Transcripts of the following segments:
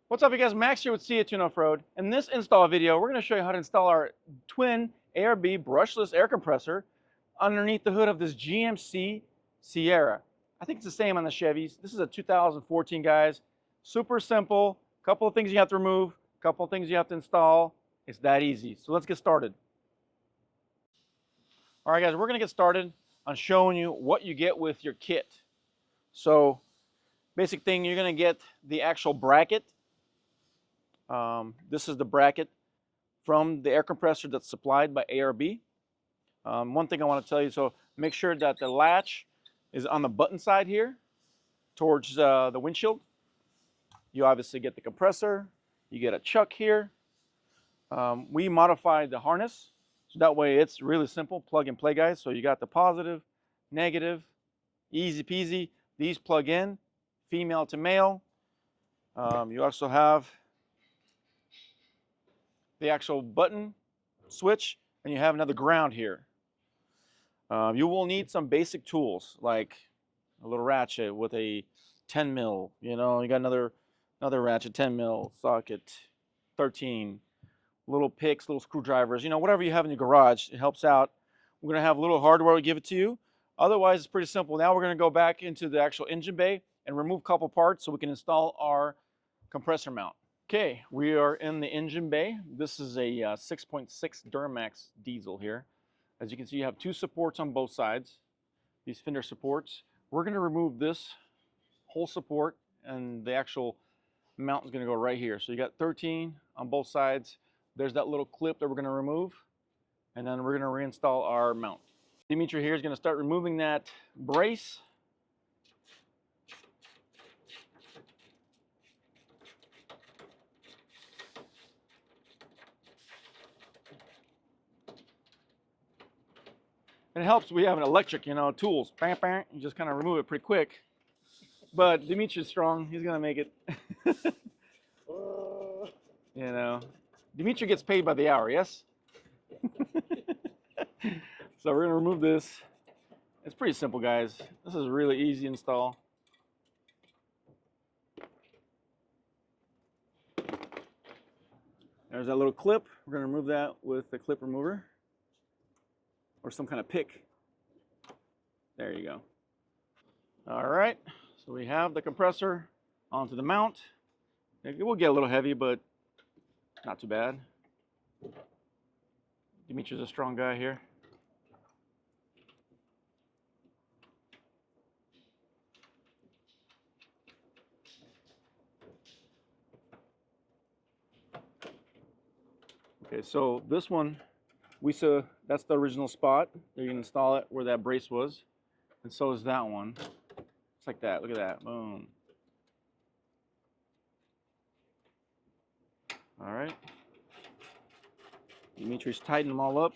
What's up, you guys? Max here with CAtuned Off-Road. In this install video, we're going to show you how to install our twin ARB brushless air compressor underneath the hood of this GMC Sierra. I think it's the same on the Chevys. This is a 2014, guys. Super simple. Couple of things you have to remove, couple of things you have to install. It's that easy. So let's get started. All right, guys, we're going to get started on showing you what you get with your kit. So, basic thing, you're going to get the actual bracket. This is the bracket from the air compressor that's supplied by ARB. One thing I want to tell you, so make sure that the latch is on the button side here towards the windshield. You obviously get the compressor, you get a chuck here. We modified the harness, so that way it's really simple, plug and play, guys. So you got the positive, negative, easy peasy. These plug in, female to male. You also have the actual button switch, and you have another ground here. You will need some basic tools like a little ratchet with a 10 mil. You know, you got another ratchet, 10 mil socket, 13, little picks, little screwdrivers. You know, whatever you have in your garage, it helps out. We're gonna have a little hardware to give it to you. Otherwise, it's pretty simple. Now we're gonna go back into the actual engine bay and remove a couple parts so we can install our compressor mount. Okay, we are in the engine bay. This is a 6.6 Duramax diesel here. As you can see, you have two supports on both sides, these fender supports. We're going to remove this whole support, and the actual mount is going to go right here. So you got 13 on both sides. There's that little clip that we're going to remove, and then we're going to reinstall our mount. Dimitri here is going to start removing that brace. It helps we have an electric, you know, tools. Bam, bam. You just kind of remove it pretty quick. But Dimitri's strong. He's going to make it. You know, Dimitri gets paid by the hour, yes? So we're going to remove this. It's pretty simple, guys. This is a really easy install. There's that little clip. We're going to remove that with the clip remover. Or some kind of pick. There you go. All right, so we have the compressor onto the mount. It will get a little heavy, but not too bad. Dimitri's a strong guy here. Okay, so this one, that's the original spot. You can install it where that brace was. And so is that one. It's like that. Look at that. Boom. All right. Dimitri's tightened them all up.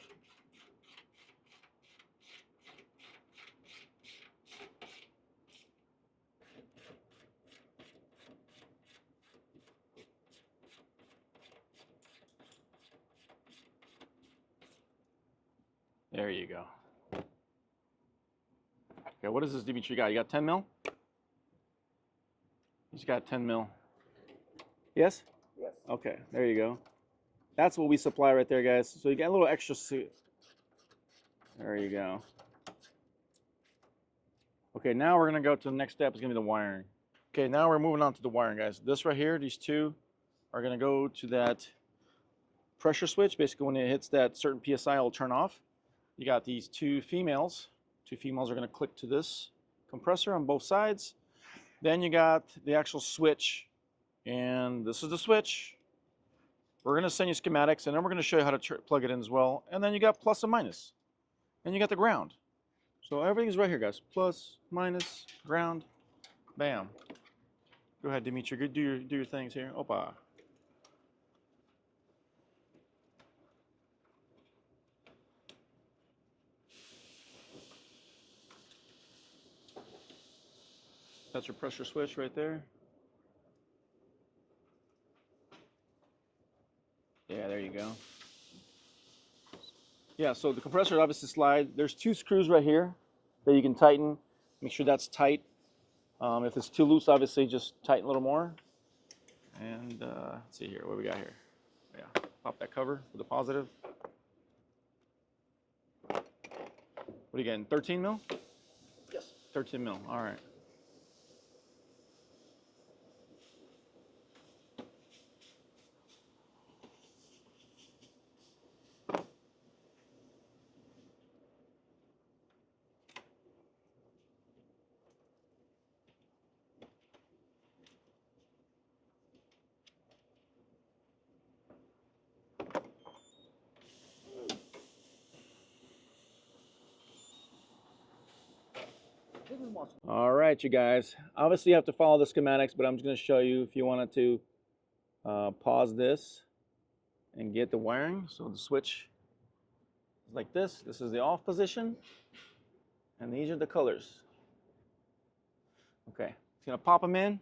There you go. Okay, what does this Dimitri got? You got 10 mil? He's got 10 mil. Yes? Yes. Okay, there you go. That's what we supply right there, guys. So you got a little extra suit. There you go. Okay, now we're gonna go to the next step. Is gonna be the wiring. Okay, now we're moving on to the wiring, guys. This right here, these two are gonna go to that pressure switch. Basically, when it hits that certain PSI, it'll turn off. You got these two females. Two females are going to click to this compressor on both sides. Then you got the actual switch, and this is the switch. We're going to send you schematics, and then we're going to show you how to plug it in as well. And then you got plus and minus. And you got the ground. So everything's right here, guys. Plus, minus, ground, bam. Go ahead, Dimitri. Go do your things here. Opa. That's your pressure switch right there. Yeah, there you go. Yeah, so the compressor obviously slides. There's two screws right here that you can tighten. Make sure that's tight. If it's too loose, obviously just tighten a little more. And let's see here, what we got here? Yeah, pop that cover with the positive. What are you getting, 13 mil? Yes. 13 mil, all right. All right, you guys. Obviously, you have to follow the schematics, but I'm just going to show you if you wanted to pause this and get the wiring. So the switch is like this. This is the off position, and these are the colors. Okay, it's going to pop them in.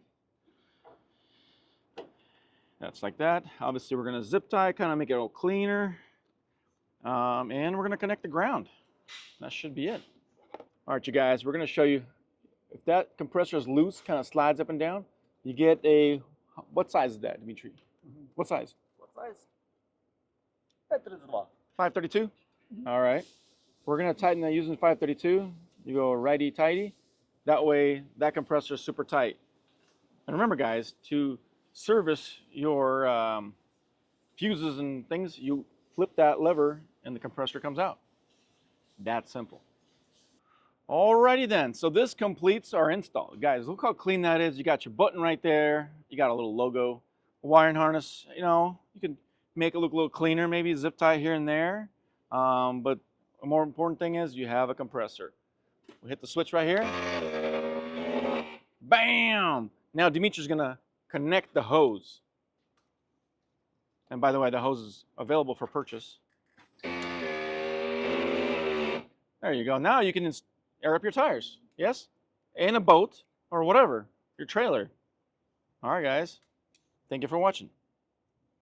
That's like that. Obviously, we're going to zip tie, kind of make it a little cleaner. And we're going to connect the ground. That should be it. All right, you guys, we're going to show you if that compressor is loose, kind of slides up and down, you get a, what size is that, Dimitri? What size? What size? 532. 532? All right. We're going to tighten that using 532. You go righty-tighty. That way, that compressor is super tight. And remember, guys, to service your fuses and things, you flip that lever and the compressor comes out. That simple. Alrighty then, so this completes our install. Guys, look how clean that is. You got your button right there. You got a little logo. Wiring harness, you know, you can make it look a little cleaner, maybe zip tie here and there. But a more important thing is you have a compressor. We hit the switch right here. Bam! Now Dimitri's gonna connect the hose. And by the way, the hose is available for purchase. There you go. Now you can air up your tires, yes? In a boat or whatever, your trailer. All right, guys. Thank you for watching.